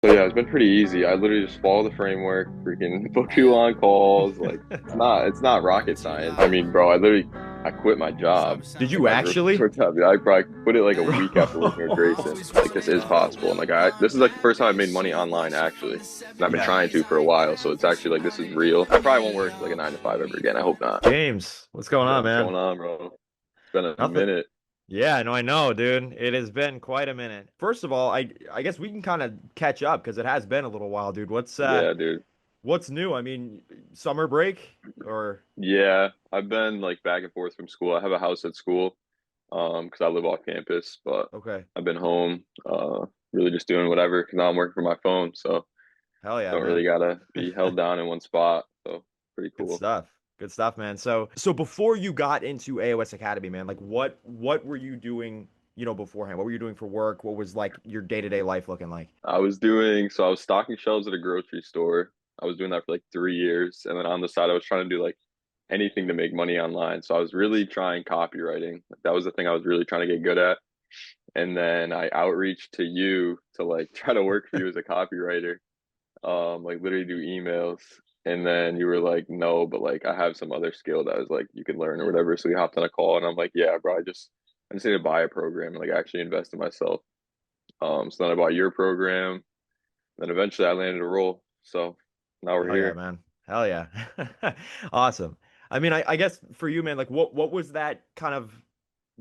So yeah, it's been pretty easy. I literally just follow the framework, freaking book you on calls. Like it's not rocket science. I mean, bro, I quit my job Did like you as a rookie actually? shortstop. I probably quit it like a week after working with Bro. Grayson. Like this is possible. And like this is like the first time I've made money online actually. And I've been Yeah. trying to for a while. So it's actually like this is real. I probably won't work like a 9 to 5 ever again. I hope not. James, what's going Yeah, on, what's man? going on, bro? It's been a Nothing. minute. Yeah, no, I know, dude. It has been quite a minute. First of all, I guess we can kind of catch up because it has been a little while, dude. Yeah, dude. What's new? I mean, summer break or Yeah, I've been like back and forth from school. I have a house at school. Because I live off campus, but okay. I've been home, really just doing whatever because now I'm working from my phone, so Hell yeah, don't really man. gotta be held down in one spot. So pretty Good cool. stuff. Good stuff, man. So before you got into AOS Academy, man, like what were you doing, beforehand? What were you doing for work? What was like your day-to-day life looking like? I was stocking shelves at a grocery store. I was doing that for like 3 years, and then on the side, I was trying to do like anything to make money online. So I was really trying copywriting. Like, that was the thing I was really trying to get good at. And then I outreached to you to like try to work for you as a copywriter, like literally do emails. And then you were like, no, but like I have some other skill that was like you can learn or whatever. So we hopped on a call and I'm like, yeah, bro, I just need to buy a program and like actually invest in myself. So then I bought your program. Then eventually I landed a role. So now we're Hell yeah, here. man. Hell yeah. Awesome. I mean, I guess for you, man, like what was that kind of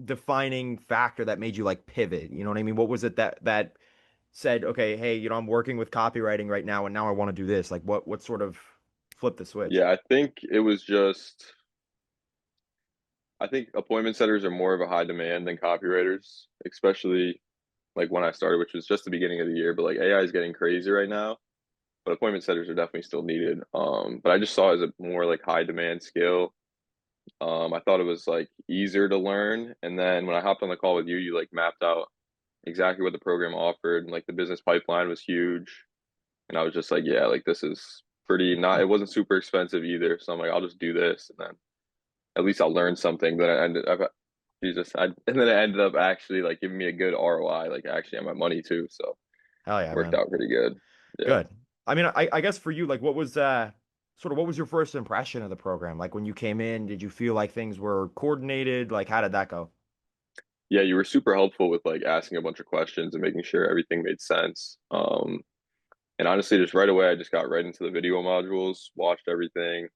defining factor that made you like pivot? You know what I mean? What was it that said, okay, hey, I'm working with copywriting right now and now I want to do this. Like what sort of flipped the switch? Yeah, I think appointment setters are more of a high demand than copywriters, especially like when I started, which was just the beginning of the year. But like AI is getting crazy right now. But appointment setters are definitely still needed. But I just saw it as a more like high demand skill. I thought it was like easier to learn. And then when I hopped on the call with you, you like mapped out exactly what the program offered, and like the business pipeline was huge. And I was just like, yeah, like this is pretty not. It wasn't super expensive either. So I'm like, I'll just do this, and then at least I'll learn something. Then I ended up, and then it ended up actually like giving me a good ROI, like actually on my money too. So Hell yeah, worked man. out pretty good. Yeah. Good. I mean, I guess for you, like what was sort of what was your first impression of the program? Like when you came in, did you feel like things were coordinated? Like how did that go? Yeah, you were super helpful with like asking a bunch of questions and making sure everything made sense. And honestly, just right away, I just got right into the video modules, watched everything,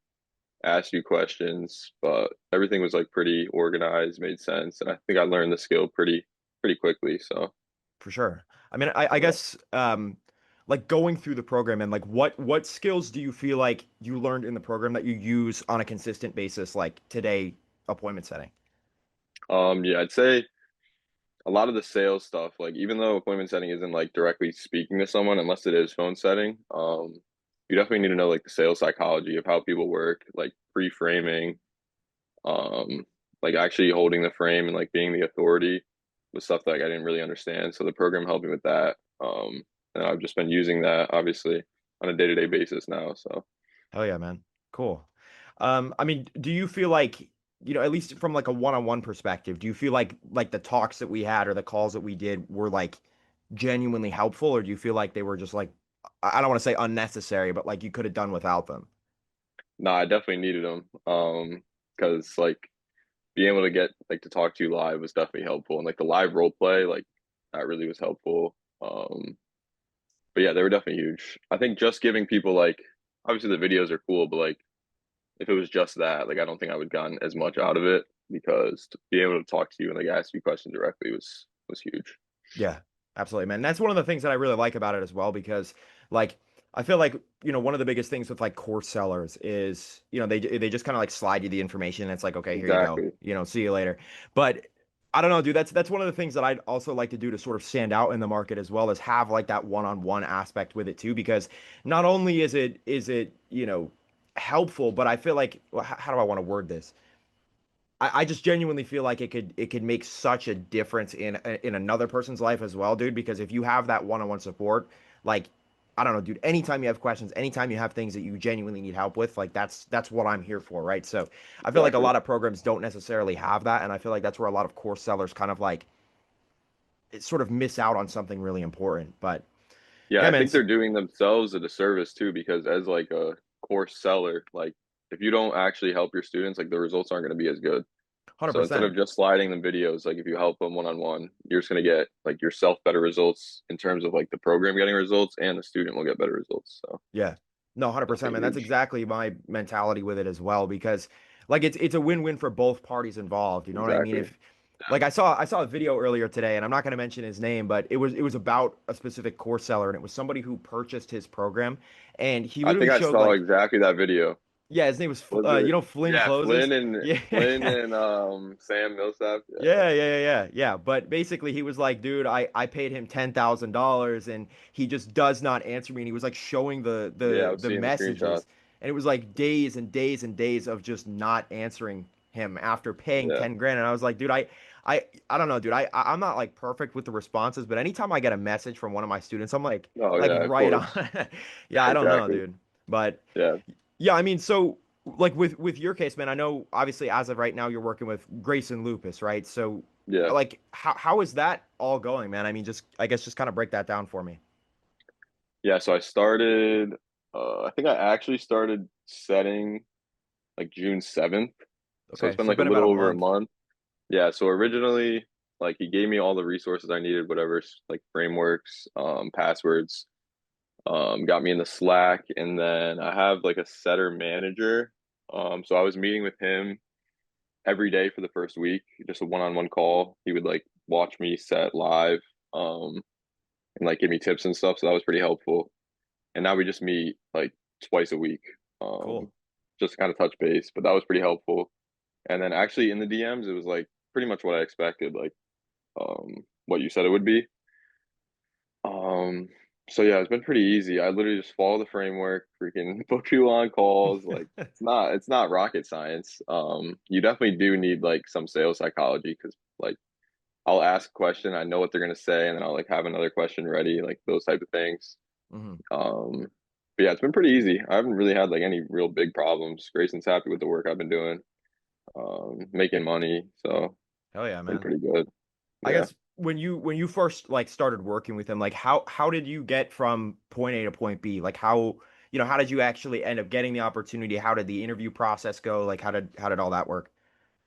asked you questions, but everything was like pretty organized, made sense, and I think I learned the skill pretty quickly. So For sure. I mean, I yeah. guess like going through the program and like what skills do you feel like you learned in the program that you use on a consistent basis, like today, appointment setting? Yeah, I'd say a lot of the sales stuff, like even though appointment setting isn't like directly speaking to someone, unless it is phone setting, you definitely need to know like the sales psychology of how people work, like pre-framing, um, like actually holding the frame and like being the authority was stuff that like, I didn't really understand. So the program helped me with that. And I've just been using that obviously on a day-to-day basis now. So Oh yeah, man. Cool. I mean, do you feel like, at least from like a one-on-one perspective, do you feel like the talks that we had or the calls that we did were like genuinely helpful, or do you feel like they were just like, I don't want to say unnecessary, but like you could have done without them? no, I definitely needed them. Because like being able to get like to talk to you live was definitely helpful. And like the live role play, like that really was helpful. But yeah, they were definitely huge. I think just giving people like obviously the videos are cool, but like if it was just that, like I don't think I would gotten as much out of it because to be able to talk to you and like ask you questions directly was huge. Yeah, absolutely, man. That's one of the things that I really like about it as well because like I feel like, one of the biggest things with like course sellers is, they just kind of like slide you the information. And it's like, okay, here you go. Exactly. See you later. But I don't know, dude. That's one of the things that I'd also like to do to sort of stand out in the market as well as have like that one-on-one aspect with it too, because not only is it, helpful, but I feel like how do I want to word this? I just genuinely feel like it could make such a difference in another person's life as well, dude. Because if you have that one-on-one support, like I don't know, dude. Anytime you have questions, anytime you have things that you genuinely need help with, like that's what I'm here for, right? So I feel like a Exactly. lot of programs don't necessarily have that, and I feel like that's where a lot of course sellers kind of like sort of miss out on something really important. But Yeah, Yeah, I man. think they're doing themselves a disservice too, because as like a course seller, like if you don't actually help your students, like the results aren't going to be as good. So instead 100%. of just sliding them videos, like if you help them one on one, you're just going to get like yourself better results in terms of like the program getting results, and the student will get better results. So Yeah. No, definitely 100%, man. That's huge. exactly my mentality with it as well because like it's a win-win for both parties involved, you know what I mean? Exactly. If like I saw a video earlier today and I'm not going to mention his name, but it was about a specific course seller and it was somebody who purchased his program and he I literally think I showed saw like exactly that video. yeah, his name was Was it? Flynn Yeah, Closes. Yeah. Flynn and Sam Millsap. Yeah, Yeah. But basically, he was like, dude, I paid him $10,000 and he just does not answer me. And he was like showing the yeah. I the was the seeing the screenshot. messages, and it was like days and days and days of just not answering him after paying Yeah. 10 grand. And I was like, dude, I don't know, dude. I'm not like perfect with the responses, but anytime I get a message from one of my students, I'm Oh like yeah, of right on. course. Yeah, I don't know, Exactly. dude. But Yeah, yeah, I mean, so like with your case, man, I know obviously as of right now you're working with Grayson Lupus, right? So yeah, like how is that all going, man? I mean, just I guess just kind of break that down for me. yeah. So I started. I think I actually started setting like June 7th. So it's Okay, been so like a been about a little over a month. month. Yeah. So originally, like he gave me all the resources I needed, whatever, like frameworks, passwords, got me in the Slack, and then I have like a setter manager. So I was meeting with him every day for the first week, just a one-on-one call. He would like watch me set live, um, and like give me tips and stuff. So that was pretty helpful. And now we just meet like twice a week, Cool. just kind of touch base. But that was pretty helpful. And then actually in the DMs, it was like pretty much what I expected, like what you said it would be. Um, so yeah, it's been pretty easy. I literally just follow the framework, freaking book you on calls. Like it's not rocket science. You definitely do need like some sales psychology because like I'll ask a question, I know what they're gonna say, and then I'll like have another question ready, like those type of things. Hmm. Um, but yeah, it's been pretty easy. I haven't really had like any real big problems. Grayson's happy with the work I've been doing, making money, so Hell yeah, it's been man. pretty good. I Yeah. guess when you first like started working with him, like how did you get from point A to point B? Like how did you actually end up getting the opportunity? How did the interview process go? Like how did all that work?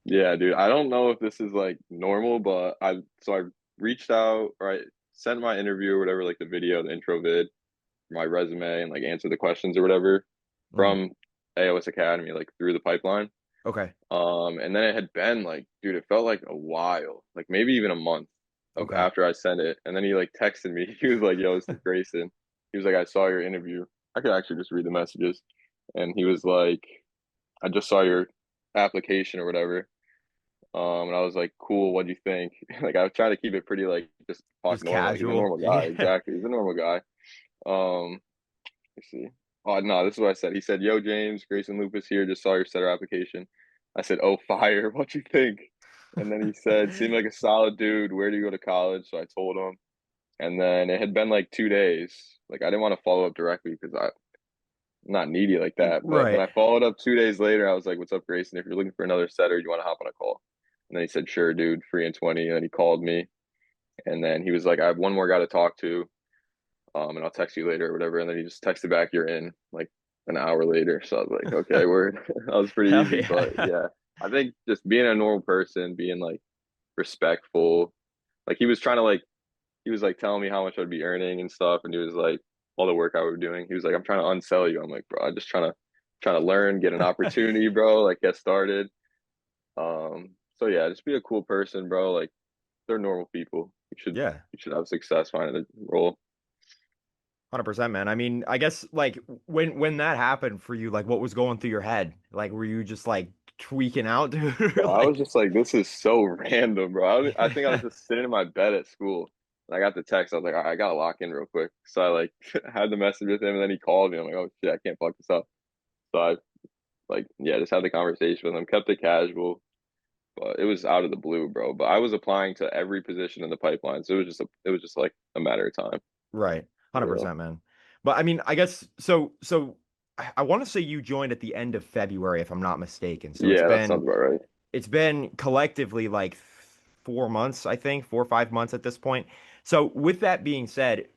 Yeah, dude. I don't know if this is like normal, but I reached out or I sent my interview or whatever, like the video, the intro vid, my resume, and like answer the questions or whatever Hmm. from AOS Academy, like through the pipeline. Okay. And then it had been like, dude, it felt like a while, like maybe even a month of Okay. after I sent it. And then he like texted me. He was like, "Yo, this is Grayson." He was like, "I saw your interview." I could actually just read the messages. And he was like, "I just saw your application or whatever." And I was like, "Cool, what do you think?" Like I was trying to keep it pretty like just talk Just normal. Like he's a casual. normal guy. Yeah. Exactly, he's a normal guy. Let's see. Oh no, this is what I said. He said, "Yo, James, Grayson Lupus here. Just saw your setter application." I said, "Oh, fire! What you think?" And then he said, "Seemed like a solid dude. Where do you go to college?" So I told him. And then it had been like 2 days. Like I didn't want to follow up directly because I'm not needy like that. But then Right. I followed up 2 days later. I was like, "What's up, Grayson? If you're looking for another setter, you want to hop on a call?" And then he said, "Sure, dude. Free and 20." And then he called me. And then he was like, "I have one more guy to talk to. And I'll text you later or whatever." And then he just texted back, "You're in," like an hour later. So I was like, okay, word. That was pretty Hell easy. But yeah. yeah, I think just being a normal person, being like respectful, like he was like telling me how much I'd be earning and stuff, and he was like all the work I was doing. He was like, "I'm trying to unsell you." I'm like, "Bro, I'm just trying to learn, get an opportunity, bro. Like get started." So yeah, just be a cool person, bro. Like they're normal people. Yeah. You should have success finding a role. 100%, man. I mean, I guess like when that happened for you, like what was going through your head? Like were you just like tweaking out, dude? Or Bro, I was like just like, this is so random, bro. I think I was just sitting in my bed at school. And I got the text. I was like, all right, I gotta lock in real quick. So I like had the message with him, and then he called me. I'm like, oh shit, I can't fuck this up. So I like, yeah, just had the conversation with him, kept it casual, but it was out of the blue, bro. But I was applying to every position in the pipeline, so it was just like a matter of time, right. for real. 100%, man. But I mean, I guess so I want to say you joined at the end of February if I'm not mistaken. So it's Yeah, that been sounds about right. it's been collectively like 4 months, I think, 4 or 5 months at this point. So with that being said,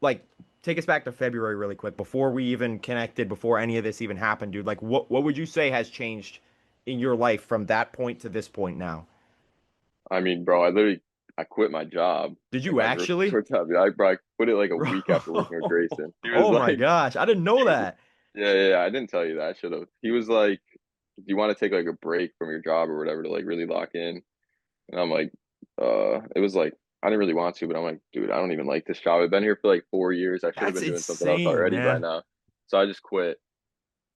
like take us back to February really quick before we even connected, before any of this even happened, dude. Like, what would you say has changed in your life from that point to this point now? I mean, bro, I quit my job, Did like you my grocery actually? store job. Yeah, I quit it like a Bro, week after working with Grayson. He was oh my like, gosh, I didn't know he was, that. yeah, I didn't tell you that. I should have. He was like, do you want to take like a break from your job or whatever to like really lock in? And I'm like, it was like I didn't really want to, but I'm like, dude, I don't even like this job. I've been here for like 4 years. I should have That's been doing something else insane, already by man. now. So I just quit,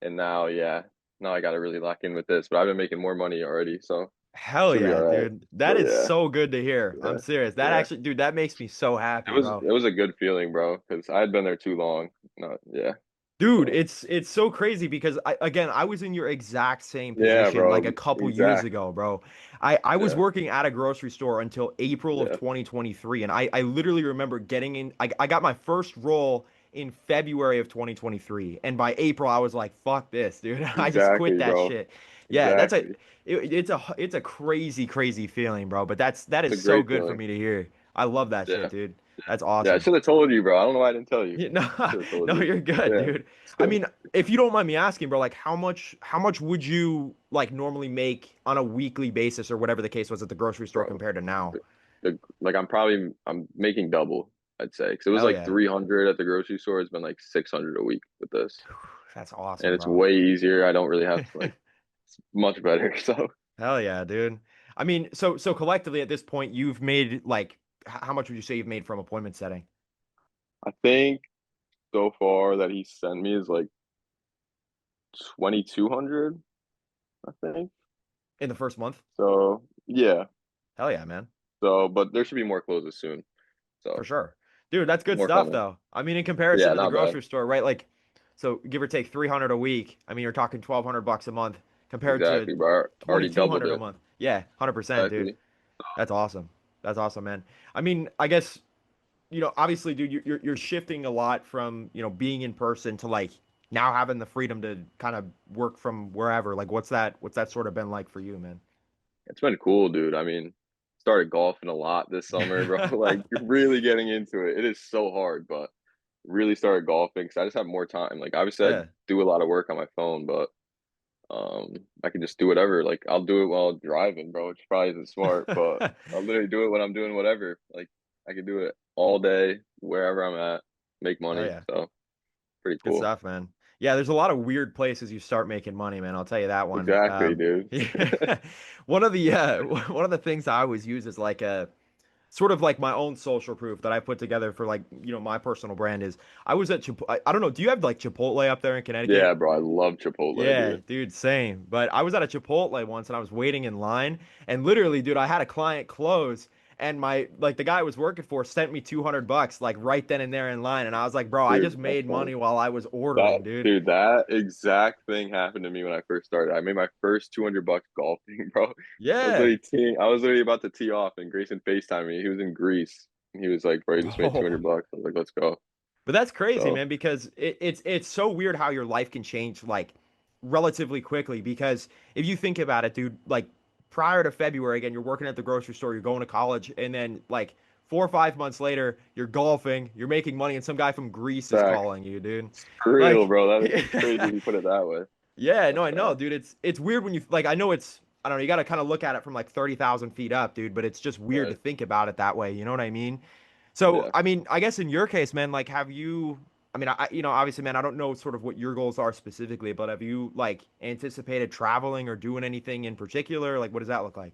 and now, yeah, now I got to really lock in with this. But I've been making more money already, so Hell should be yeah, all right. dude. That But is yeah, so good to hear. I'm yeah, serious. That yeah. actually, dude, that makes me so happy, bro. It was a good feeling, bro, because I had been there too long. No, yeah. Dude, So it's so crazy because I was in your exact same yeah, position like a bro. couple years Exactly. ago, bro. I was Yeah, working at a grocery store until April of yeah. 2023, and I literally remember getting in. I got my first role in February of 2023, and by April I was like, "Fuck this, dude!" I just quit Exactly, that bro. shit. Yeah, Exactly. it's a crazy crazy feeling, bro. But that It's is a so great good for feeling. me to hear. I love that shit, Yeah. dude. That's Yeah, I awesome. should have told you, bro. I don't know why I didn't tell you. No, Should have told no, you. you're good, Yeah. dude. I mean, if you don't mind me asking, bro, like how much would you like normally make on a weekly basis or whatever the case was at the grocery store Bro, compared to now? like I'm making double, I'd say. Because it was Hell like yeah. 300 at the grocery store. It's been like 600 a week with this. That's And awesome, it's bro. way easier. I don't really have to like it's much better. So Hell yeah, dude. I mean, so collectively at this point, you've made like how much would you say you've made from appointment setting I think so far that he sent me is like 2,200, I think. in the first month? So yeah. Hell yeah, man. So but there should be more closes soon. For So sure. Dude, that's good more stuff coming. though. I mean, in comparison Yeah, to the not bad. grocery store, right? Like, so give or take 300 a week. I mean, you're talking 1,200 bucks a month compared to Exactly, bro. I already doubled 2,200 a it. month. Yeah, 100%, dude. Exactly. That's awesome. That's awesome, man. I mean, I guess, obviously, dude, you're shifting a lot from, being in person to like now having the freedom to kind of work from wherever. Like, what's that sort of been like for you, man? It's been cool, dude. I mean, started golfing a lot this summer, bro. Like really getting into it. It is so hard, but really started golfing because I just have more time. Like obviously I Yeah. do a lot of work on my phone, but I can just do whatever. Like I'll do it while driving, bro, which probably isn't smart, but I'll literally do it when I'm doing whatever. Like I can do it all day, wherever I'm at, make Hell money. yeah. So pretty Good cool. stuff, man. Yeah, there's a lot of weird places you start making money, man. I'll tell you that one. Exactly, dude. One of the one of the things I always use is like a sort of like my own social proof that I put together for like, my personal brand is I was at I don't know, do you have like Chipotle up there in Yeah, Connecticut? bro. I love Chipotle, Yeah, dude. dude, same. But I was at a Chipotle once and I was waiting in line and literally, dude, I had a client close and my like the guy I was working for sent me 200 bucks like right then and there in line and I was like, "Bro, I just Dude, that's made funny. money while I was ordering, dude." That exact thing happened to me when I first started. I made my first 200 bucks golfing, bro. Yeah. I was literally about to tee off and Grayson FaceTimed me. He was in Greece. And he was like, bro, you just made Oh. 200 bucks. I was like, let's go. But that's crazy, So man, because it's so weird how your life can change like relatively quickly. Because if you think about it, dude, like prior to February, again, you're working at the grocery store, you're going to college, and then like 4 or 5 months later, you're golfing, you're making money, and some guy from Greece is back. calling you, dude. For real, Like, bro. That is crazy if you put it that way. yeah, no, That's I know, fast. dude. It's weird when you like. I know it's. I don't know. You got to kind of look at it from like 30,000 feet up, dude. But it's just weird to Right. think about it that way. You know what I mean? So, Yeah. I mean, I guess in your case, man, like, have you? I mean, obviously, man, I don't know sort of what your goals are specifically, but have you like anticipated traveling or doing anything in particular? Like, what does that look like?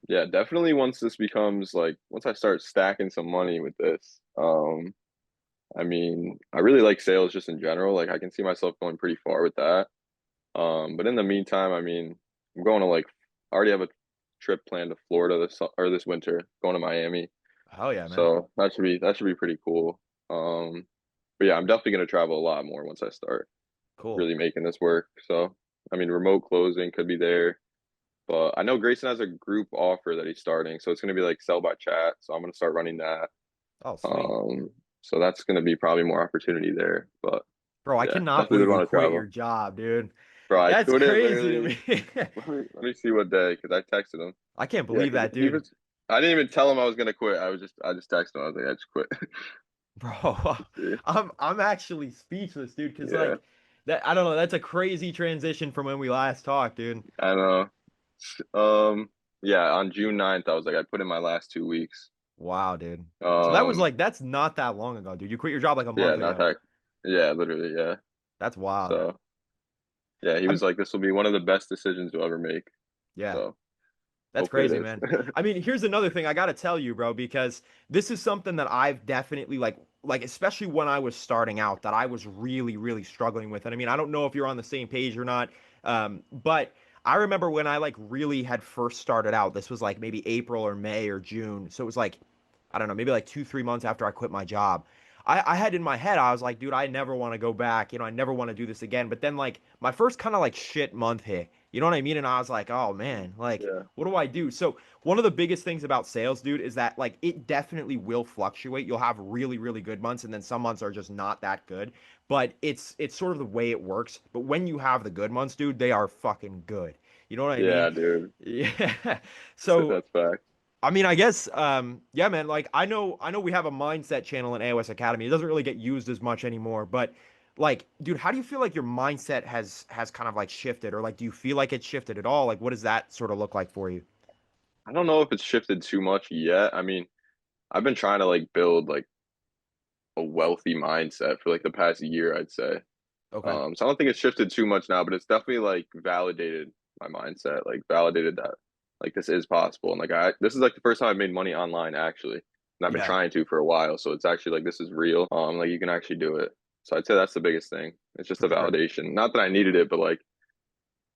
Yeah, definitely once this becomes like once I start stacking some money with this. I mean, I really like sales just in general. Like I can see myself going pretty far with that. But in the meantime, I mean, I'm going to like I already have a trip planned to Florida this winter, going to Miami. Hell yeah, man. So that should be pretty cool. But yeah, I'm definitely gonna travel a lot more once I start Cool. really making this work. So I mean, remote closing could be there, but I know Grayson has a group offer that he's starting, so it's gonna be like sell by chat. So I'm gonna start running that. Oh, sweet. Um, so that's gonna be probably more opportunity there. But Bro, I yeah, cannot definitely believe would you want to quit your travel. job, dude. Bro, I That's couldn't crazy to literally. me. Let me see what day because I texted him. I can't Yeah, believe because that, dude. I didn't even tell him I was gonna quit. I just texted him. I was like, I just quit. Bro, Yeah, I'm actually speechless, dude, because yeah, like that I don't know, that's a crazy transition from when we last talked, dude. I know. Um, yeah, on June 9th, I was like, I put in my last 2 weeks. Wow, dude. So that was Um, like that's not that long ago, dude. You quit your job like a yeah, month not ago. that. Yeah, literally, yeah. That's wild. So, yeah, he was I'm like, this will be one of the best decisions you'll ever make. yeah. So, That's hopefully it crazy, is. man. I mean, here's another thing I gotta tell you, bro, because this is something that I've definitely like especially when I was starting out, that I was really, really struggling with. And I mean, I don't know if you're on the same page or not, but I remember when I like really had first started out. This was like maybe April or May or June, so it was like I don't know, maybe like 2, 3 months after I quit my job. I had in my head, I was like, dude, I never want to go back. I never want to do this again. But then, like, my first kind of like shit month hit. You know what I mean? And I was like, oh man, like, Yeah, what do I do? So, one of the biggest things about sales, dude, is that like it definitely will fluctuate. You'll have really, really good months, and then some months are just not that good. But it's sort of the way it works. But when you have the good months, dude, they are fucking good. You know what I mean? yeah, dude. Yeah. So So that's fact. I mean, I guess, yeah, man. Like, I know, we have a mindset channel in AOS Academy. It doesn't really get used as much anymore, but like, dude, how do you feel like your mindset has kind of like shifted, or like, do you feel like it's shifted at all? Like, what does that sort of look like for you? I don't know if it's shifted too much yet. I mean, I've been trying to like build like a wealthy mindset for like the past year, I'd say. Okay. So I don't think it's shifted too much now, but it's definitely like validated my mindset, like validated that like this is possible. And like this is like the first time I've made money online actually. And I've been Yeah, trying to for a while. So it's actually like this is real. Like you can actually do it. So I'd say that's the biggest thing. It's just for a sure. validation. Not that I needed it, but like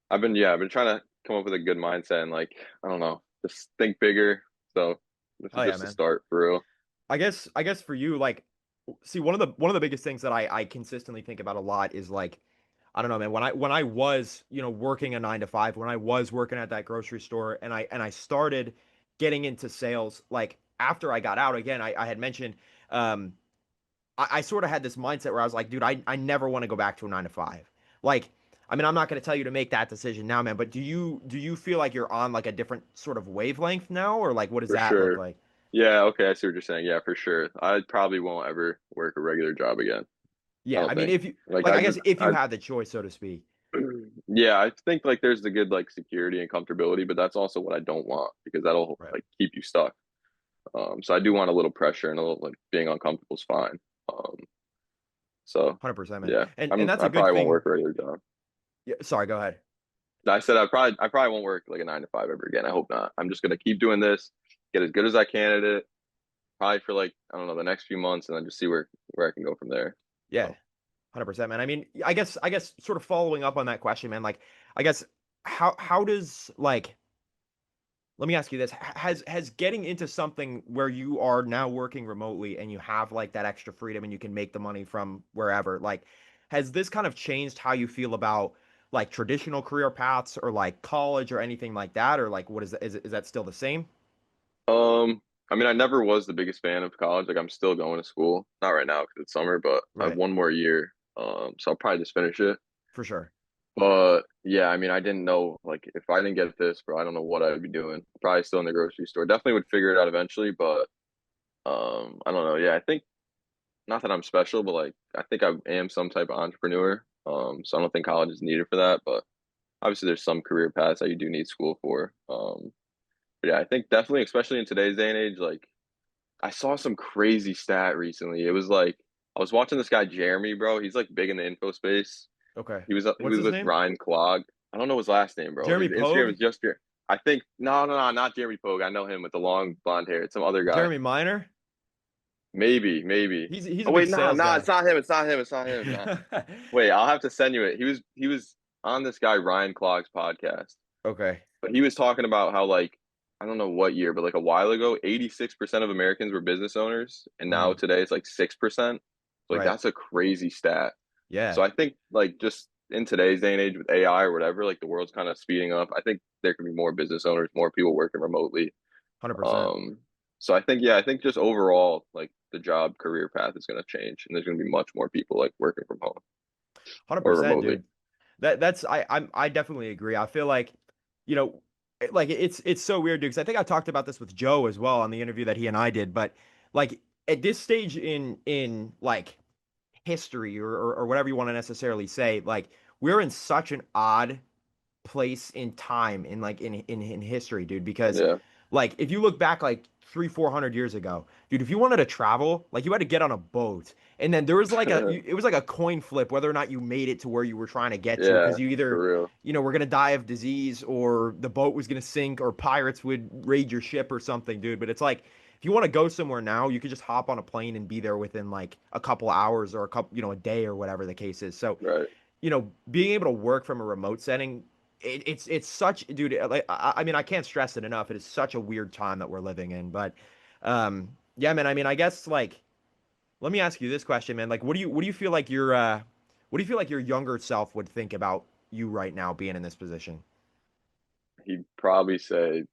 I've been trying to come up with a good mindset and like, I don't know, just think bigger. So this Oh is yeah, just a man. start for real. I guess for you, like, see, one of the biggest things that I consistently think about a lot is like, I don't know, man. When I was, working a 9 to 5, when I was working at that grocery store, and I started getting into sales, like after I got out again, I had mentioned, um, I sort of had this mindset where I was like, dude, I never want to go back to a 9 to 5. Like, I mean, I'm not going to tell you to make that decision now, man, but do you feel like you're on like a different sort of wavelength now, or like what does For that look sure. like? Yeah, okay, I see what you're saying. Yeah, for sure. I probably won't ever work a regular job again. I Yeah, don't I mean, think. if you Like like, I I guess just if you I had the choice, so to speak. yeah, I think like there's the good like security and comfortability, but that's also what I don't want because that'll Right. like keep you stuck. So I do want a little pressure and a little like being uncomfortable is fine. Um, so 100%, man. yeah, And that's I a good probably won't thing. work a regular job. Yeah, sorry, go ahead. I said I probably won't work like a 9 to 5 ever again. I hope not. I'm just gonna keep doing this, get as good as I can at it, probably for like I don't know the next few months, and then just see where I can go from there. Yeah, So 100%, man. I mean, I guess sort of following up on that question, man, like I guess how does like let me ask you this. Has getting into something where you are now working remotely and you have like that extra freedom and you can make the money from wherever, like has this kind of changed how you feel about like traditional career paths or like college or anything like that? Or like what is that, is that still the same? Um, I mean, I never was the biggest fan of college. Like, I'm still going to school. Not right now because it's summer, but I have Right. one more year. So I'll probably just finish it. For sure. But yeah, I mean, I didn't know like if I didn't get this, bro, I don't know what I would be doing. Probably still in the grocery store. Definitely would figure it out eventually, but I don't know. Yeah, I think not that I'm special, but like I think I am some type of entrepreneur. So I don't think college is needed for that, but obviously there's some career paths that you do need school for. But yeah, I think definitely, especially in today's day and age, like I saw some crazy stat recently. It was like I was watching this guy Jeremy, bro. He's like big in the info space. Okay. He What's was his with name? Ryan Clog. I don't know his last name, bro. Jeremy His Instagram Pogue? is just your. I think no, not Jeremy Pogue. I know him with the long blonde hair. It's some other guy. Jeremy Minor? Maybe. He's a Oh big wait, sales it's guy. not him. It's not him. It's not him. Nah. Wait, I'll have to send you it. He was on this guy Ryan Clog's podcast. Okay. But he was talking about how like I don't know what year, but like a while ago, 86% of Americans were business owners, and now Mhm. today it's like 6%. Like Right. that's a crazy stat. So Yeah. I think like just in today's day and age with AI or whatever, like the world's kind of speeding up. I think there can be more business owners, more people working remotely. 100%. Um, so I think yeah, I think just overall like the job career path is going to change, and there's going to be much more people like working from home or 100%, remotely. dude. I definitely agree. I feel like, you know, like it's so weird, dude, because I think I talked about this with Joe as well on the interview that he and I did, but like at this stage in like history or whatever you want to necessarily say, like we're in such an odd place in time in like in history, dude, because Yeah. like if you look back like 300-400 years ago, dude, if you wanted to travel, like you had to get on a boat. And then there was like it was like a coin flip whether or not you made it to where you were trying to get to, Yeah, because you for either, real. were gonna die of disease or the boat was gonna sink or pirates would raid your ship or something, dude. But it's like if you want to go somewhere now, you could just hop on a plane and be there within like a couple hours or a couple, a day or whatever the case is. So Right. being able to work from a remote setting, it's such, dude. Like I mean, I can't stress it enough. It is such a weird time that we're living in. But yeah, man. I mean, I guess like let me ask you this question, man. Like, what do you feel like what do you feel like your younger self would think about you right now being in this position? He'd probably say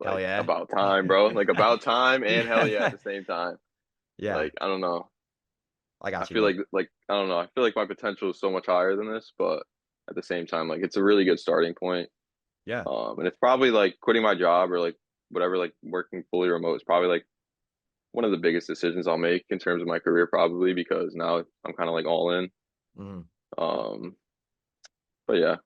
Hell like yeah. about time, bro. Like about time and hell yeah at Yeah. the same time. Yeah. Like I don't know. I I got you, feel bro. like I don't know. I feel like my potential is so much higher than this, but at the same time, like it's a really good starting point. Yeah. And it's probably like quitting my job or like whatever, like working fully remote is probably like one of the biggest decisions I'll make in terms of my career, probably because now I'm kind of like all in. Mhm. Um, but yeah,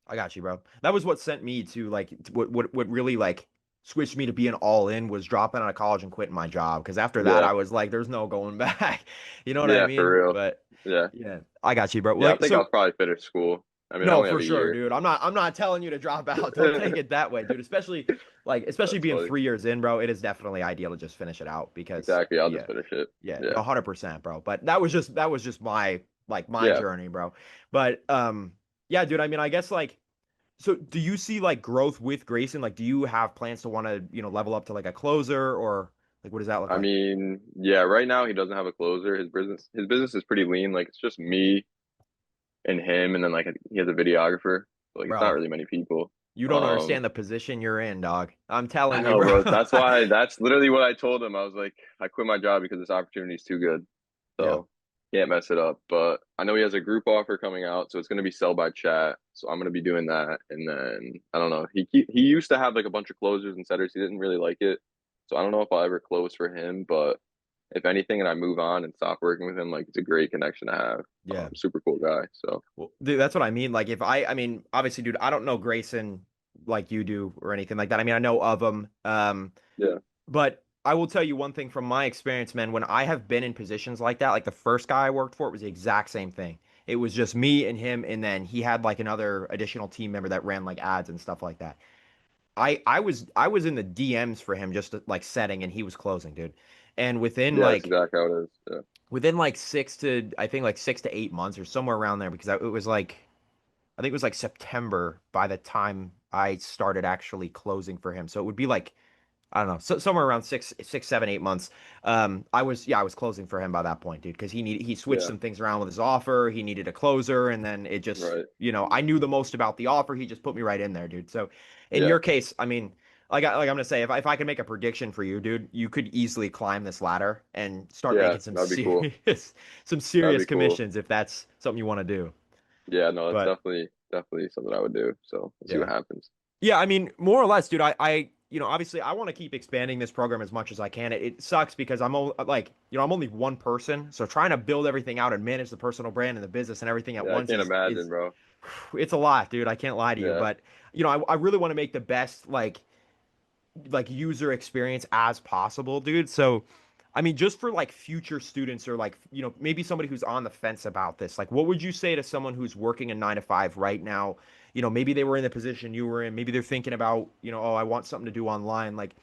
I got you, bro. That was what sent me to like what really like switched me to being all in was dropping out of college and quitting my job. Because after that, yeah, I was like, there's no going back. You know what I yeah, for mean? real. But Yeah, yeah, I got you, bro. yeah. I Like, think I'll so probably finish school. I mean, I no, only have for a sure, year. dude. I'm not telling you to drop out. Don't take it that way, dude. Especially That's being funny. 3 years in, bro. It is definitely ideal to just finish it out because Exactly. I'll just yeah, finish it. yeah, Yeah, no, 100%, bro. But that was just my like my yeah, journey, bro. But yeah, dude. I mean, I guess like. So do you see like growth with Grayson? Like, do you have plans to want to, level up to like a closer, or like what does that look I like? mean, yeah, right now he doesn't have a closer. His business is pretty lean. Like it's just me and him, and then like he has a videographer. Like it's not Bro, really many people. you don't Um, understand the position you're in, dog. I'm I telling you, know, bro. bro. That's literally what I told him. I was like, I quit my job because this opportunity is too good. Yeah. So can't mess it up. But I know he has a group offer coming out, so it's gonna be sell by chat. So I'm gonna be doing that. And then I don't know. He used to have like a bunch of closers and setters. He didn't really like it. So I don't know if I'll ever close for him, but if anything and I move on and stop working with him, like it's a great connection to have. Yeah. Super cool guy. So Well, dude, that's what I mean. Like, if I mean, obviously, dude, I don't know Grayson like you do or anything like that. I mean, I know of him. yeah, But I will tell you one thing from my experience, man. When I have been in positions like that, like the first guy I worked for, it was the exact same thing. It was just me and him, and then he had like another additional team member that ran like ads and stuff like that. I was in the DMs for him just like setting, and he was closing, dude. And within yeah, that's like exactly how it is. Yeah, within like I think like 6 to 8 months or somewhere around there, because it was like I think it was like September by the time I started actually closing for him. So it would be like I don't know, somewhere around 6, 7, 8 months. I was closing for him by that point, dude, because he switched yeah, some things around with his offer. He needed a closer, and then it just, right. I knew the most about the offer. He just put me right in there, dude. So in Yeah, your case, I mean, like I'm gonna say, if I can make a prediction for you, dude, you could easily climb this ladder and start yeah, making some that'd be cool. serious, some That'd serious be cool. commissions if that's something you want to do. Yeah, no, it's But definitely something I would do. So we'll see what yeah. happens. Yeah, I mean, more or less, dude. Obviously, I want to keep expanding this program as much as I can. It sucks because I'm only one person, so trying to build everything out and manage the personal brand and the business and everything at Yeah, I once can't imagine, is bro. it's a lot, dude. I can't lie to you, Yeah, but I really want to make the best like user experience as possible, dude. So, I mean, just for like future students or like, maybe somebody who's on the fence about this, like, what would you say to someone who's working a 9 to 5 right now? Maybe they were in the position you were in. Maybe they're thinking about, oh, I want something to do online. Like,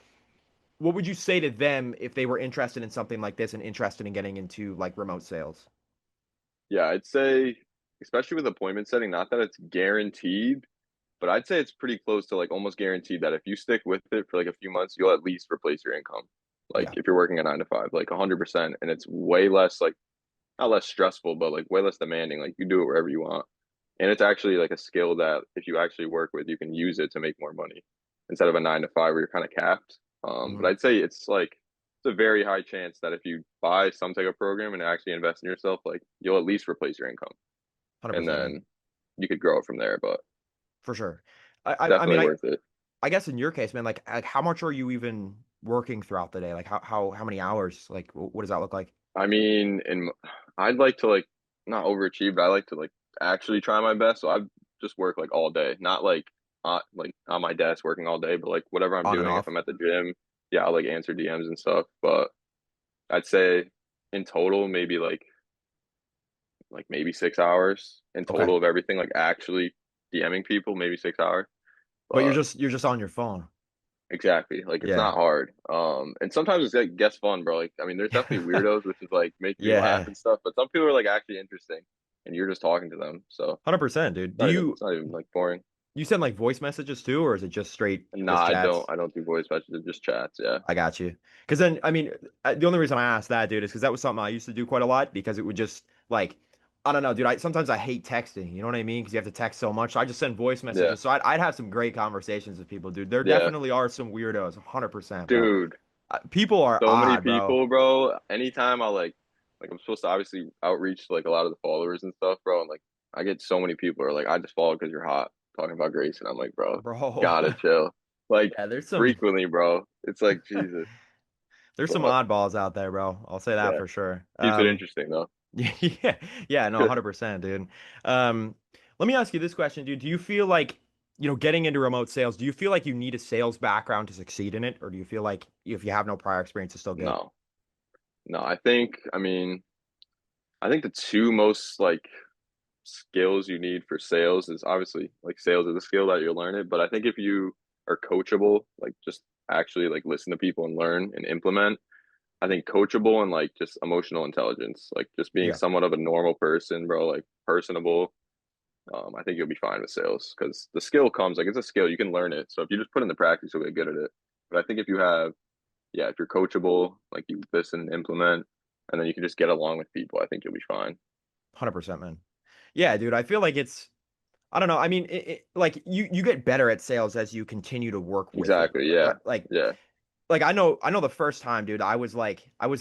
what would you say to them if they were interested in something like this and interested in getting into like remote sales? yeah, I'd say, especially with appointment setting, not that it's guaranteed, but I'd say it's pretty close to like almost guaranteed that if you stick with it for like a few months, you'll at least replace your income. Like Yeah. if you're working a 9 to 5, like 100%, and it's way less like not less stressful, but like way less demanding. Like you do it wherever you want. And it's actually like a skill that if you actually work with, you can use it to make more money instead of a 9 to 5 where you're kind of capped. But Hmm. I'd say it's like it's a very high chance that if you buy some type of program and actually invest in yourself, like you'll at least replace your income, and 100%, man. then you could grow it from there. But For sure. I mean, definitely worth it. I guess in your case, man, like how much are you even working throughout the day? Like how many hours? Like what does that look like? I mean, and I'd like to like not overachieve, but I like to like actually try my best. So I just work like all day, not like on my desk working all day, but like whatever I'm On and doing. If off? I'm at the gym, yeah, I'll like answer DMs and stuff. But I'd say in total, maybe like maybe 6 hours in Okay. total of everything, like actually DMing people, maybe 6 hours. But But you're just on your phone. exactly, like it's Yeah. not hard. And sometimes it's like gets fun, bro. Like I mean, there's definitely weirdos, which is like make me laugh Yeah. and stuff. But some people are like actually interesting, and you're just talking to them, so 100%, dude. it's not even like boring. You send like voice messages too, or is it just straight Nah, just chats? I don't do voice messages, just chats. Yeah, I got you. Because then, I mean, the only reason I asked that, dude, is because that was something I used to do quite a lot because it would just like, I don't know, dude. Sometimes I hate texting. You know what I mean? Because you have to text so much. So I just send voice yeah, messages. So I'd have some great conversations with people, dude. There yeah, definitely are some weirdos, 100%, bro. dude. People are So many odd, bro. people, bro. Anytime I like I'm supposed to obviously outreach to like a lot of the followers and stuff, bro. And like I get so many people are like, I just followed because you're hot, talking about Grace, and I'm like, bro, Bro. gotta chill. Like Yeah, frequently, bro. It's like Jesus, there's some but oddballs out there, bro. I'll say that yeah, for sure. keeps it interesting though. Yeah, yeah, no, 100%, dude. Um, Let me ask you this question, dude. Do you feel like, getting into remote sales, do you feel like you need a sales background to succeed in it, or do you feel like if you have no prior experience, it's still good? No, no. I think the two most like skills you need for sales is obviously like sales is a skill that you'll learn it, but I think if you are coachable, like just actually like listen to people and learn and implement, I think coachable and like just emotional intelligence, like just being Yeah, somewhat of a normal person, bro, like personable. I think you'll be fine with sales because the skill comes like it's a skill you can learn it. So if you just put in the practice, you'll get good at it. But I think if you have, yeah, if you're coachable, like you listen and implement, and then you can just get along with people, I think you'll be fine. 100%, man. Yeah, dude, I feel like I don't know. I mean, like you get better at sales as you continue to work with it, Exactly. Yeah. right? Yeah. Like I know the first time, dude, I was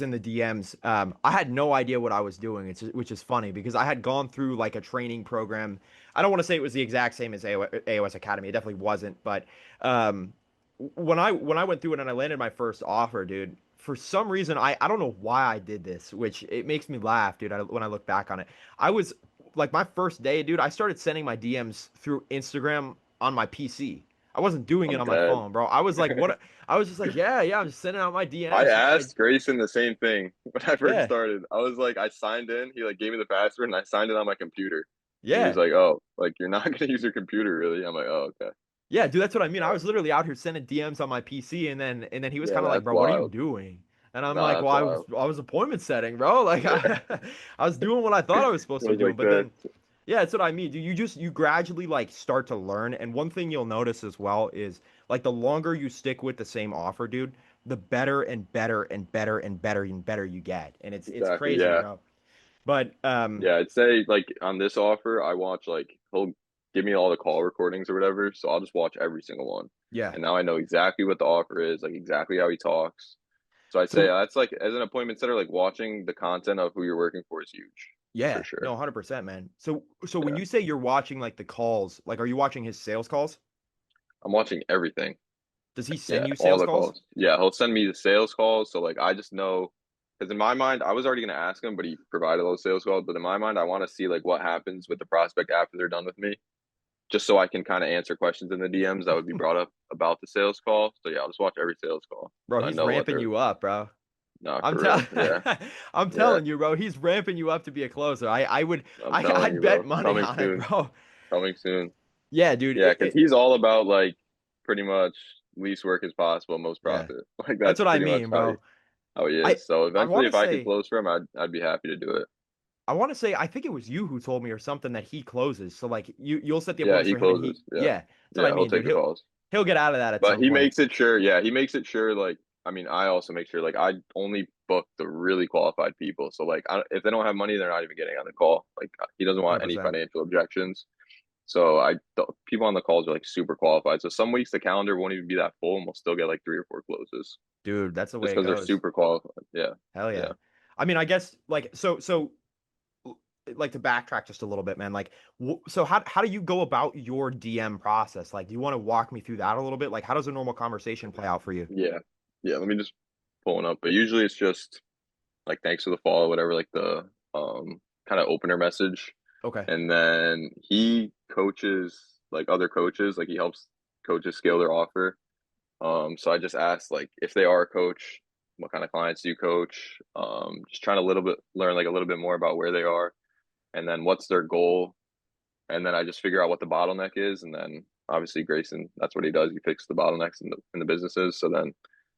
in the DMs. I had no idea what I was doing. Which is funny because I had gone through like a training program. I don't want to say it was the exact same as AOS Academy. It definitely wasn't, but um, when I went through it and I landed my first offer, dude, for some reason I don't know why I did this, which it makes me laugh, dude, when I look back on it. I was like my first day, dude, I started sending my DMs through Instagram on my PC. I wasn't doing it I'm on my dead. phone, bro. I was like, what? I was just like, yeah, yeah, I'm just sending out my I DMs, just like, asked Grayson the same thing when I first yeah, started. I was like, I signed in. He like gave me the password and I signed it on my computer. And he was yeah, like, "Oh, like you're not gonna use your computer, really?" I'm like, "Oh, okay." yeah, dude. That's what I mean. I Uh, was literally out here sending DMs on my PC, and then he was yeah, kind of like, that's bro, what are you wild. doing? And I'm Nah, like, well, that's wild. I was appointment setting, bro. Like I was doing what I thought I was supposed I to be was doing, like but that. then yeah, that's what I mean. Dude, you gradually like start to learn, and one thing you'll notice as well is like the longer you stick with the same offer, dude, the better and better and better and better and better you get, and it's Exactly. crazy, Yeah. bro. But Yeah. I'd say like on this offer, I watch like he'll give me all the call recordings or whatever, so I'll just watch every single one. yeah. And now I know exactly what the offer is, like exactly how he talks. So I'd say So that's like as an appointment setter, like watching the content of who you're working for is huge for yeah, no, sure. 100%, man. So when Yeah. you say you're watching like the calls, like are you watching his sales calls? I'm watching everything. Does he Yeah, send you all sales the calls? calls. Yeah, he'll send me the sales calls. So like I just know because in my mind, I was already gonna ask him, but he provided those sales calls. But in my mind, I want to see like what happens with the prospect after they're done with me, just so I can kind of answer questions in the DMs that would be brought up about the sales call. So yeah, I'll just watch every sales call. Bro, So I he's know what ramping they're you up, bro. not I'm for telling real. Yeah, I'm yeah. telling you, bro, he's ramping you up to be a closer. I'm telling I'd you, bet bro. money Coming on it, soon. bro. Coming soon. Yeah, dude. Yeah, because he's all about like pretty much least work as possible, most Yeah. profit. Like That's that's what I pretty much mean, bro. how he I is. So I eventually, want to if I could say close for him, I'd be happy to do it. I want to say I think it was you who told me or something that he closes. So like you'll set the Yeah, appointments he for him and he closes. Yeah, yeah, that's what I yeah, he'll mean, take dude. the calls. He'll get out of that at But some he point. makes it sure. Yeah, he makes it sure. Like, I mean, I also make sure. Like, I only book the really qualified people. So like, if they don't have money, they're not even getting on the call. Like, he doesn't want any 100%. financial objections. So the people on the calls are like super qualified. So some weeks the calendar won't even be that full, and we'll still get like three or four closes Dude, that's the just way it because they're goes. super qualified. Yeah, Hell yeah, yeah. I mean, I guess like like to backtrack just a little bit, man. Like so how do you go about your DM process? Like do you want to walk me through that a little bit? Like how does a normal conversation play out for you? yeah. Yeah, let me just pull one up. But usually it's just like thanks for the follow, whatever, like the kind of opener message. Okay. And then he coaches like other coaches, like he helps coaches scale their offer. So I just asked like if they are a coach, what kind of clients do you coach? Just trying to little bit learn like a little bit more about where they are and then what's their goal. And then I just figure out what the bottleneck is. And then obviously Grayson, that's what he does. He fixes the bottlenecks in the businesses. So then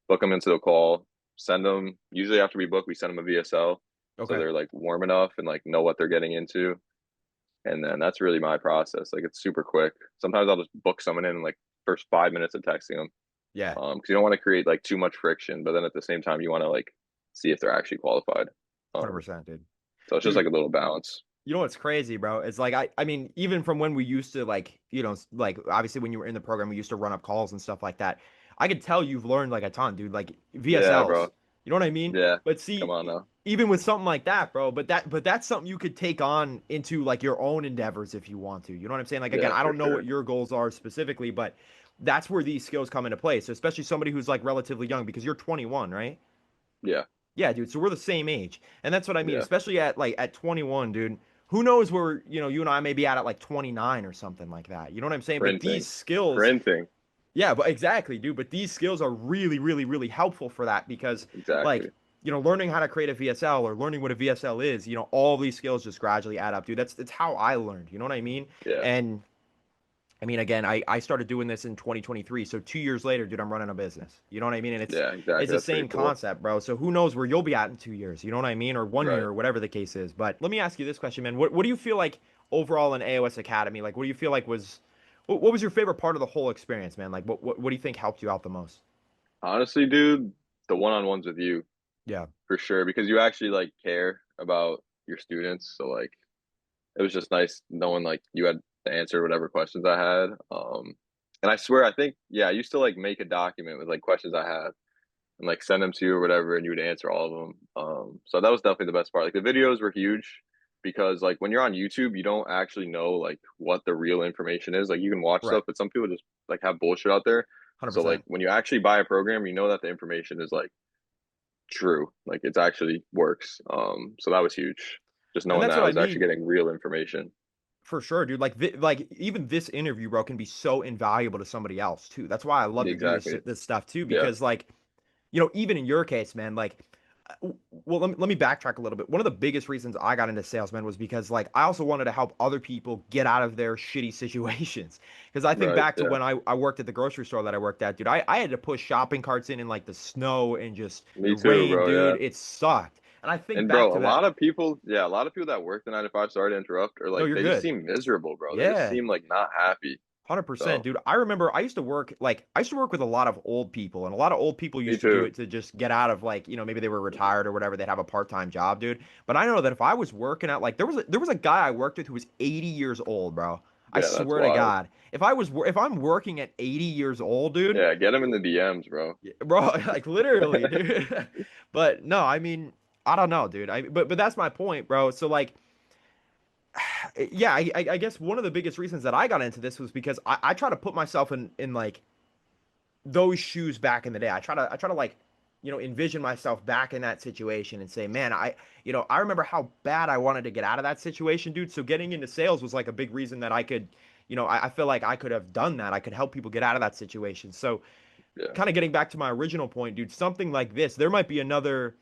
book them into the call, send them. Usually after we book, we send them a VSL. So Okay. they're like warm enough and like know what they're getting into. And then that's really my process. Like it's super quick. Sometimes I'll just book someone in like first 5 minutes of texting them. Yeah. Because you don't want to create like too much friction, but then at the same time you want to like see if they're actually qualified. Um, 100%, dude. so it's just like Dude, a little balance. you know what's crazy, bro? It's like I mean, even from when we used to like, like obviously when you were in the program, we used to run up calls and stuff like that. I could tell you've learned like a ton, dude. Like Yeah, VSLs. bro. You know what I mean? Yeah. But Come see, on now. even with something like that, bro, but that's something you could take on into like your own endeavors if you want to. You know what I'm saying? Like again, Yeah, I for don't know what sure. your goals are specifically, but that's where these skills come into play. So especially somebody who's like relatively young because you're 21, right? Yeah. Yeah, dude. So we're the same age. And that's what I mean, Yeah. especially at 21, dude. Who knows where, you and I may be at like 29 or something like that. You know what I'm saying? But these Printing. skills, Printing. yeah, but exactly, dude. But these skills are really, really, really helpful for that because like, Exactly. learning how to create a VSL or learning what a VSL is, all these skills just gradually add up, dude. That's how I learned. You know what I mean? Yeah. And I mean, again, I started doing this in 2023. So 2 years later, dude, I'm running a business. You know what I mean? And Yeah, it's exactly. the That's pretty same cool. concept, bro. So who knows where you'll be at in 2 years? You know what I mean? Or 1 year, Right. or whatever the case is. But let me ask you this question, man. What do you feel like overall in AOS Academy? Like, what do you feel like what was your favorite part of the whole experience, man? Like, what do you think helped you out the most? Honestly, dude, the one-on-ones with you Yeah, for sure because you actually like care about your students. So like it was just nice knowing like you had to answer whatever questions I had. And I swear I think yeah, I used to like make a document with like questions I had and like send them to you or whatever, and you would answer all of them. So that was definitely the best part. Like the videos were huge because like when you're on YouTube, you don't actually know like what the real information is. Like you can watch right. stuff, but some people just like have bullshit out there. So like 100%. when you actually buy a program, you know that the information is like true, like it's actually works. So that was huge. Just And knowing that's that what I I was actually mean. getting real information. For sure, dude. Like even this interview, bro, can be so invaluable to somebody else too. That's why I love to do Exactly. this stuff too, Yeah. because like, even in your case, man, like, well, let me backtrack a little bit. One of the biggest reasons I got into sales, man, was because like I also wanted to help other people get out of their shitty situations. Because I think Right. back to Yeah. when I worked at the grocery store that I worked at, dude. I had to push shopping carts in like the snow and just the Me too, rain, bro. dude. Yeah. It sucked. And I think And back bro, to that. a lot of people that work the 9 to 5, sorry to interrupt, are No, like you're they just good. seem miserable, bro. They just Yeah. seem like not happy. 100%, So dude. I remember I used to work with a lot of old people, and a lot of old people me used to do too. it to just get out of like, maybe they were retired or whatever, they'd have a part-time job, dude. But I know that if I was working at like there was a guy I worked with who was 80 years old, bro. I Yeah, that's swear to wild. God. If I'm working at 80 years old, dude, Yeah, get them in the DMs, bro. bro, like literally, dude. But no, I mean, I don't know, dude. But that's my point, bro. So like yeah, I guess one of the biggest reasons that I got into this was because I try to put myself in like those shoes back in the day. I try to like, envision myself back in that situation and say, man, I remember how bad I wanted to get out of that situation, dude. So getting into sales was like a big reason that I could, I feel like I could have done that. I could help people get out of that situation. So Yeah. kind of getting back to my original point, dude, something like this, there might be another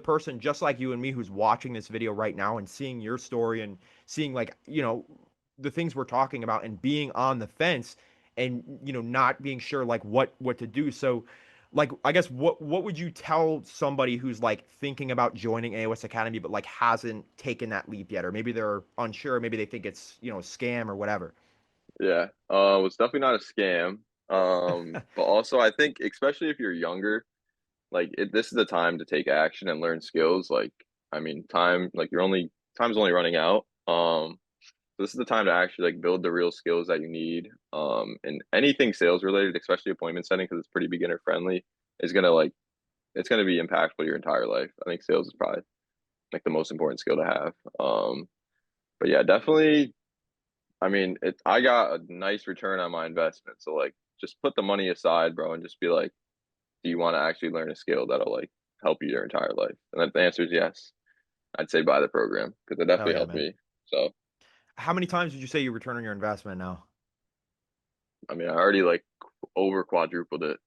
person just like you and me who's watching this video right now and seeing your story and seeing like, the things we're talking about and being on the fence and not being sure like what to do. So like I guess what would you tell somebody who's like thinking about joining AOS Academy but like hasn't taken that leap yet, or maybe they're unsure, maybe they think it's, a scam or whatever. Yeah. It's definitely not a scam. But also I think especially if you're younger, like this is the time to take action and learn skills. Like, I mean, time's only running out. This is the time to actually like build the real skills that you need. And anything sales related, especially appointment setting, because it's pretty beginner friendly, is gonna like it's gonna be impactful your entire life. I think sales is probably like the most important skill to have. But yeah, definitely. I mean, I got a nice return on my investment, so like just put the money aside, bro, and just be like, do you want to actually learn a skill that'll like help you your entire life? And if the answer is yes, I'd say buy the program because it Hell definitely yeah, helped man. me. So, How many times did you say you return on your investment now? I mean, I already like over quadrupled it.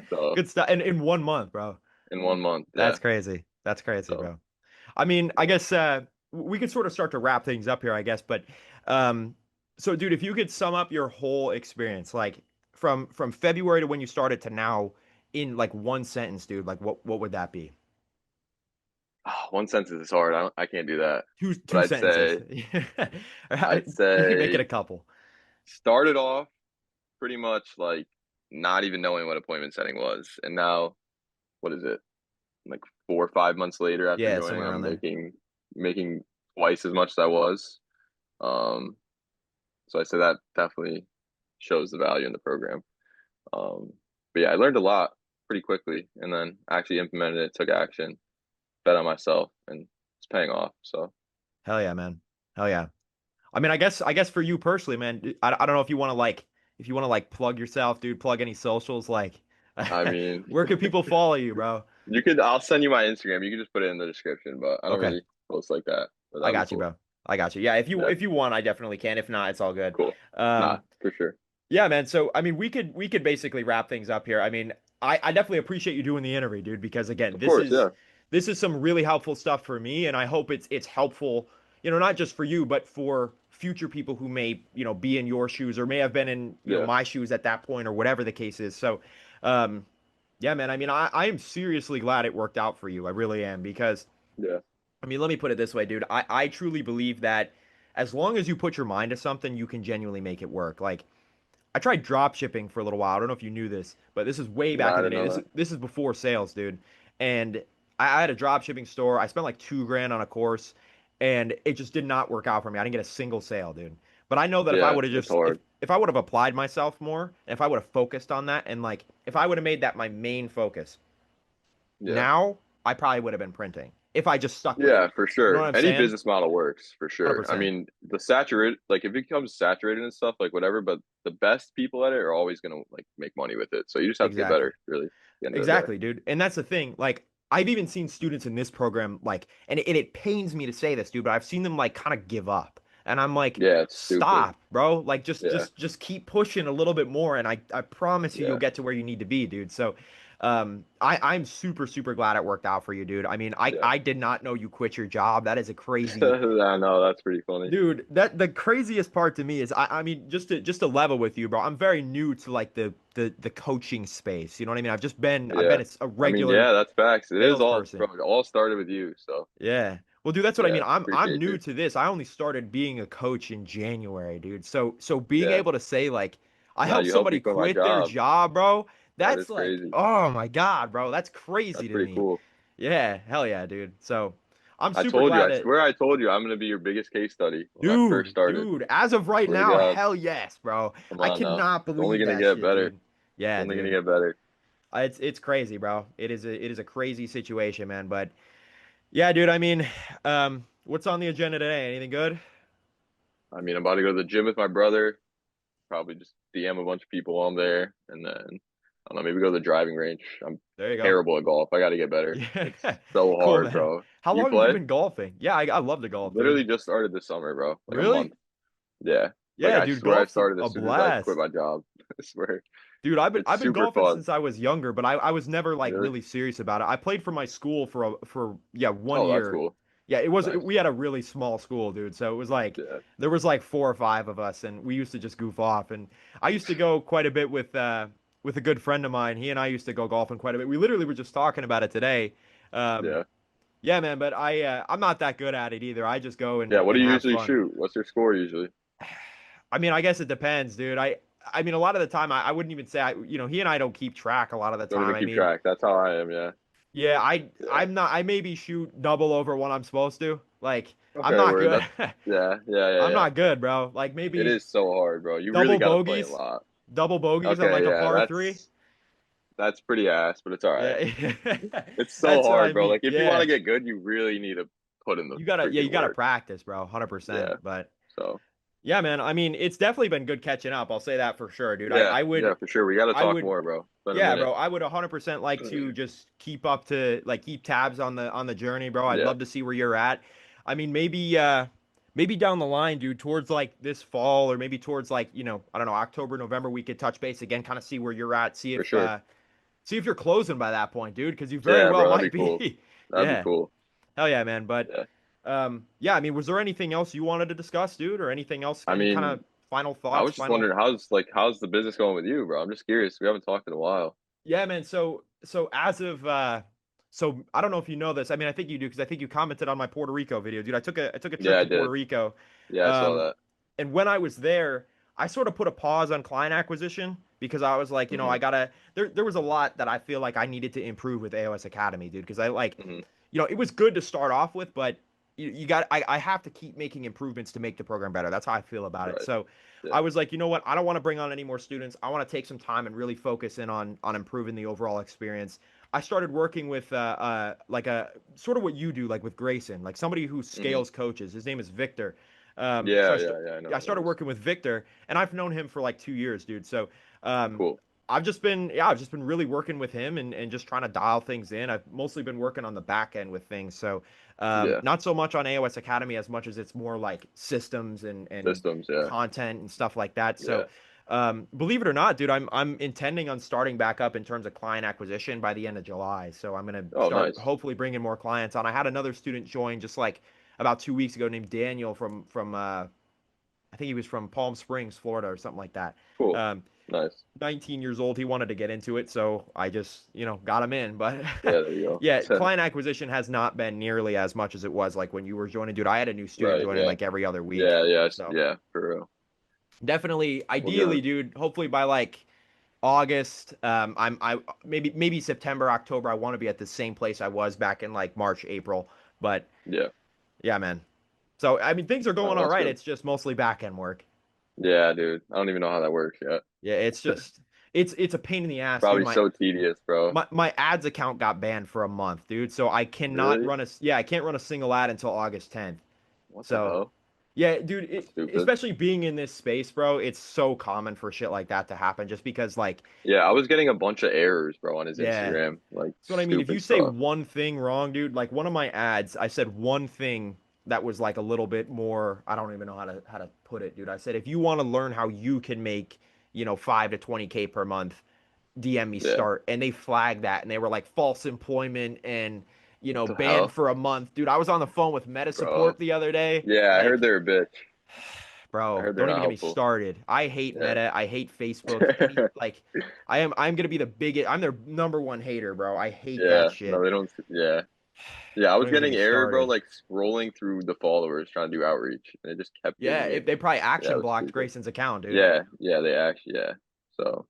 So, Good stuff. And in 1 month, bro. in 1 month, yeah. That's crazy. That's crazy, So, bro. I mean, I yeah. guess we could sort of start to wrap things up here, I guess. But um, so, dude, if you could sum up your whole experience, like from February to when you started to now, in like one sentence, dude, like what would that be? One sentence is hard. I can't do that. But Two sentences. I'd You can make it say a couple. started off pretty much like not even knowing what appointment setting was, and now what is it? Like 4 or 5 months later after Yeah, joining, somewhere around I'm there. making twice as much as I was. Um, so I say that definitely shows the value in the program. Um, but yeah, I learned a lot pretty quickly, and then actually implemented it, took action, bet on myself, and it's paying off. So Hell yeah, man. Hell yeah. I mean, I guess for you personally, man, I don't know if you want to like plug yourself, dude, plug any socials, like I mean, where can people follow you, bro? you could. I'll send you my Instagram. You can just put it in the description, but I don't Okay. really post like that. But I that'd be got you, cool. bro. I got you. Yeah, if you Yeah, if you want, I definitely can. If not, it's all good. cool. Nah, Um, for sure. yeah, man. So I mean, we could basically wrap things up here. I mean, I definitely appreciate you doing the interview, dude, because again, Of this course, is yeah, this is some really helpful stuff for me, and I hope it's helpful, not just for you, but for future people who may, be in your shoes or may have been in, yeah, my shoes at that point or whatever the case is. So, um, yeah, man. I mean, I am seriously glad it worked out for you. I really am because yeah, I mean, let me put it this way, dude. I truly believe that as long as you put your mind to something, you can genuinely make it work. Like I tried drop shipping for a little while. I don't know if you knew this, but this is way nah, back I in the didn't day. know This that. this is before sales, dude. And I had a drop shipping store. I spent like 2 grand on a course, and it just did not work out for me. I didn't get a single sale, dude. But I know that if I Yeah, would have it's just hard. if I would have applied myself more, and if I would have focused on that, and like if I would have made that my main focus, Yeah, now I probably would have been printing if I just stuck with it. yeah, for You know what sure. I'm Any saying? business model works for sure. I 100%. mean, the saturated, like if it becomes saturated and stuff, like whatever. But the best people at it are always gonna like make money with it. So you just have to get Exactly. better, really. At the end of the day. Exactly, dude. And that's the thing. Like, I've even seen students in this program, like, and it pains me to say this, dude, but I've seen them like kind of give up. And I'm like, Yeah, it's stupid. stop, bro. Like, just Yeah, just just keep pushing a little bit more, and I promise you, you'll yeah, get to where you need to be, dude. So, I'm super super glad it worked out for you, dude. I mean, I yeah. I did not know you quit your job. That is a crazy. I know that's pretty funny. Dude, that the craziest part to me is I mean just to level with you, bro. I'm very new to like the coaching space. You know what I mean? I've been Yeah. a I mean, regular yeah, that's facts. It is all, bro, salesperson. it all started with you. So, Yeah. Well, dude, that's what I yeah, mean. I'm appreciate new you. to this. I only started being a coach in January, dude. So being Yeah. able to say like I No, helped you helped me somebody quit my quit their job. job, bro. That That's is like, crazy. oh my God, bro. That's crazy That's to pretty me. cool. Yeah, hell yeah, dude. So I'm I super told you, glad I that swear I told you I'm gonna be your biggest case study when I first started. dude, as of right Swear to now, God. hell yes, bro. Come I on now. cannot It's only believe gonna that get shit, better. dude. It's Yeah, only gonna dude. get better. It's crazy, bro. It is a crazy situation, man. But yeah, dude, I mean, what's on the agenda today? Anything good? I mean, I'm about to go to the gym with my brother. Probably just DM a bunch of people on there, and then I don't know, maybe go to the driving range. I'm There you go. terrible at golf. I got to get better. Yeah. It's so Cool, hard, man. bro. How You long have you play? been golfing? Yeah, I love to golf, dude. Literally just started this summer, bro. Like a month. Really? Yeah. Like Yeah, I dude, swear I golf's started a as soon as I quit blast. my job. I swear. Dude, I've It's been super golfing fun. since I was younger, but I was never like Really? really serious about it. I played for my school for yeah, one Oh, that's year. cool. Yeah, Nice. we had a really small school, dude. So it was like Yeah. there was like 4 or 5 of us and we used to just goof off and I used to go quite a bit with a good friend of mine. He and I used to go golfing quite a bit. We literally were just talking about it today. Um Yeah. yeah, man, but I'm not that good at it either. I just go Yeah. What do and you have usually fun. shoot? What's your score usually? I mean, I guess it depends, dude. I mean, a lot of the time, I wouldn't even say he and I don't keep track a lot of the Don't time. even I keep mean, track. That's how I am. Yeah. yeah, Yeah. I'm not. I maybe shoot double over what I'm supposed to. Like, I'm Okay. not Word. good. That's, yeah. Yeah. Yeah. I'm Yeah. not good, bro. Like It maybe is so hard, bro. You really double got to play a bogeys, lot. double bogeys on like Okay. a Yeah. par three. That's pretty ass, but it's all right. Yeah, It's so that's what I hard, bro. mean. Like if you want Yeah, to get good, you really need to put in the you gotta freaking practice, work. bro, 100%. Yeah. But So. Yeah, man. I mean, it's definitely been good catching up. I'll say that for sure, dude. Yeah, yeah, for sure. We got to I talk would, more, bro. It's been a yeah, minute. bro. I would 100% like to just keep up to like keep tabs on the journey, bro. I'd Yeah, love to see where you're at. I mean, maybe down the line, dude, towards like this fall or maybe towards like, I don't know, October, November, we could touch base again, kind of see where you're at, for sure. see if you're closing by that point, dude, because you very Yeah, well bro, that'd be might cool. be. That'd be Yeah. cool. Hell yeah, man. But Yeah. yeah, I mean, was there anything else you wanted to discuss, dude, or anything else, I any kind mean, of final I thoughts, was just final. wondering how's the business going with you, bro? I'm just curious. We haven't talked in a while. Yeah, man. So as of so I don't know if you know this. I mean, I think you do because I think you commented on my Puerto Rico video, dude. I took a trip Yeah, I to Puerto did. Rico. Yeah, I saw Um that. and when I was there, I sort of put a pause on client acquisition because I was like, Hmm. I gotta there was a lot that I feel like I needed to improve with AOS Academy, dude, because I like, Hmm. it was good to start off with, but you got I have to keep making improvements to make the program better. That's how I feel about it. Right. So Yeah. I was like, you know what? I don't want to bring on any more students. I want to take some time and really focus in on improving the overall experience. I started working with like a sort of what you do, like with Grayson, like somebody who Hmm. scales coaches. His name is Victor. So Yeah, yeah, yeah. I know I who that started is. working with Victor, and I've known him for like 2 years, dude. So um, Cool. I've just been really working with him and just trying to dial things in. I've mostly been working on the back end with things. So Yeah. not so much on AOS Academy as much as it's more like systems and Systems. Yeah. content and stuff like that. So Yeah. believe it or not, dude, I'm intending on starting back up in terms of client acquisition by the end of July. So I'm gonna Oh, start nice. hopefully bringing more clients on. I had another student join just like about 2 weeks ago named Daniel from I think he was from Palm Springs, Florida, or something like that. Cool. Um, Nice. 19 years old. He wanted to get into it, so I just, got him in. But Yeah, there you yeah, go. client acquisition has not been nearly as much as it was like when you were joining, dude. I had a new student Right. joining Yeah. like every other week. Yeah. Yeah. So Yeah. For real. definitely, Well, good. ideally, dude, hopefully by like August, I maybe September, October, I want to be at the same place I was back in like March, April. But Yeah. yeah, man. So I mean, things are Oh, going all that's right. good. It's just mostly back end work. Yeah, dude. I don't even know how that works yet. Yeah, it's just it's a pain in the ass, dude. Probably My so tedious, bro. my ads account got banned for a month, dude. So Really? I can't run a single ad until August 10th. What the So hell? yeah, dude, That's stupid. especially being in this space, bro, it's so common for shit like that to happen just because like, Yeah, I was getting a bunch of errors, bro, on his yeah. Instagram. Like So what I mean, if you stupid say stuff. one thing wrong, dude, like one of my ads, I said one thing that was like a little bit more, I don't even know how to put it, dude. I said if you want to learn how you can make, 5 to 20K per month, DM me Yeah. start. And they flagged that and they were like false employment and, What the banned hell, for a month. Dude, I was on the phone with Meta bro? support the other day. Yeah, I heard Like, they're a bitch. I bro, heard they're don't not even get me helpful. started. I hate Yeah. Meta. I hate Facebook. I'm gonna be the biggest. I'm their number one hater, bro. I hate that Yeah. No, shit. they don't. Yeah. Yeah, I Don't was even get getting me error, bro, started. like scrolling through the followers trying to do outreach, and it just kept Yeah, giving me. if they probably Yeah, it action was blocked stupid. Grayson's account, dude. Yeah. Yeah, they actually. Yeah. So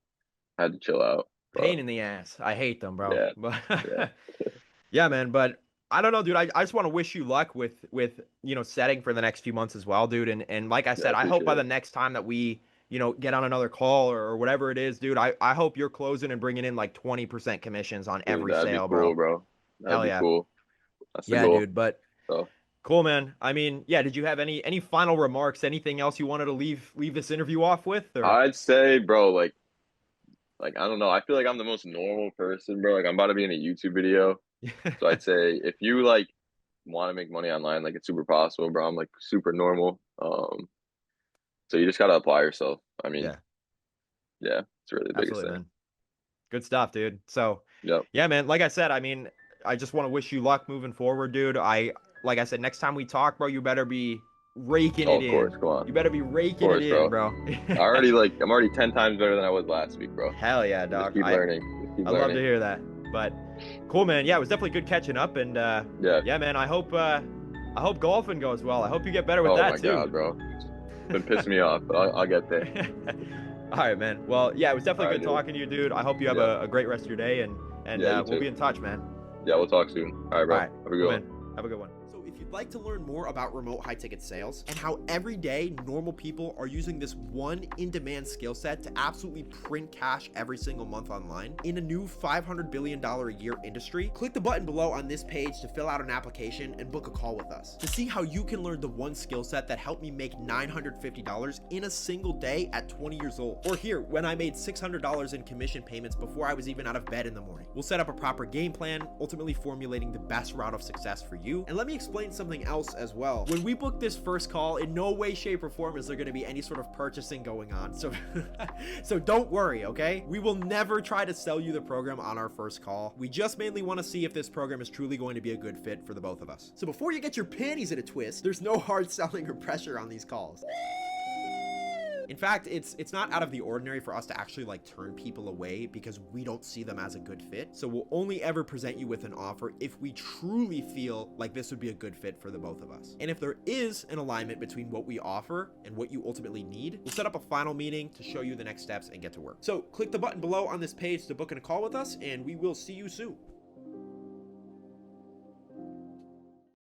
I had to chill out, but Pain in the ass. I hate them, bro. yeah. But Yeah. yeah, man. But I don't know, dude. I just want to wish you luck with setting for the next few months as well, dude. And like I Yeah, I said, I hope appreciate by it. the next time that we get on another call or whatever it is, dude. I hope you're closing and bringing in like 20% commissions on Dude, every that'd be sale, cool, bro. bro. That'd Hell be yeah. cool. That's the Yeah, goal. dude. But So cool, man. I mean, yeah. Did you have any final remarks? Anything else you wanted to leave this interview off with, or? I'd say, bro, like I don't know. I feel like I'm the most normal person, bro. Like I'm about to be in a YouTube video. So I'd say if you like want to make money online, like it's super possible, bro. I'm like super normal. So you just gotta apply yourself. I mean, Yeah, yeah, it's really the biggest absolutely, thing. man. Good stuff, dude. So, Yep. yeah, man. Like I said, I mean, I just want to wish you luck moving forward, dude. Like I said, next time we talk, bro, you better be raking Oh, it of course. in. Come on. You better be Of raking it course, in, bro. bro. I'm already 10 times better than I was last week, bro. Hell yeah, Just dog. keep I learning. Just keep I love to learning. hear that. But cool, man. Yeah, it was definitely good catching up, and Yeah. yeah, man. I hope golfing goes well. I hope you get better with Oh that my too. God, bro. Been pissing me off, but I'll get there. All right, man. Well, yeah, it was All definitely right, good dude. talking to you, dude. I hope you have Yeah. a great rest of your day, and Yeah, you we'll too. be in touch, man. Yeah, we'll talk soon. All right, All bro. right, Have a cool, good one. man. Have a good one. So if you you'd like to learn more about remote high ticket sales and how every day normal people are using this one in-demand skill set to absolutely print cash every single month online in a new $500 billion a year industry, click the button below on this page to fill out an application and book a call with us to see how you can learn the one skill set that helped me make $950 in a single day at 20 years old. Or here, when I made $600 in commission payments before I was even out of bed in the morning. We'll set up a proper game plan, ultimately formulating the best route of success for you. And let me explain something else as well. When we book this first call, in no way, shape, or form is there going to be any sort of purchasing going on. So don't worry, okay? We will never try to sell you the program on our first call. We just mainly want to see if this program is truly going to be a good fit for the both of us. So before you get your panties in a twist, there's no hard selling or pressure on these calls. In fact, it's not out of the ordinary for us to actually like turn people away because we don't see them as a good fit. So we'll only ever present you with an offer if we truly feel like this would be a good fit for the both of us. And if there is an alignment between what we offer and what you ultimately need, we'll set up a final meeting to show you the next steps and get to work. So click the button below on this page to book in a call with us, and we will see you soon.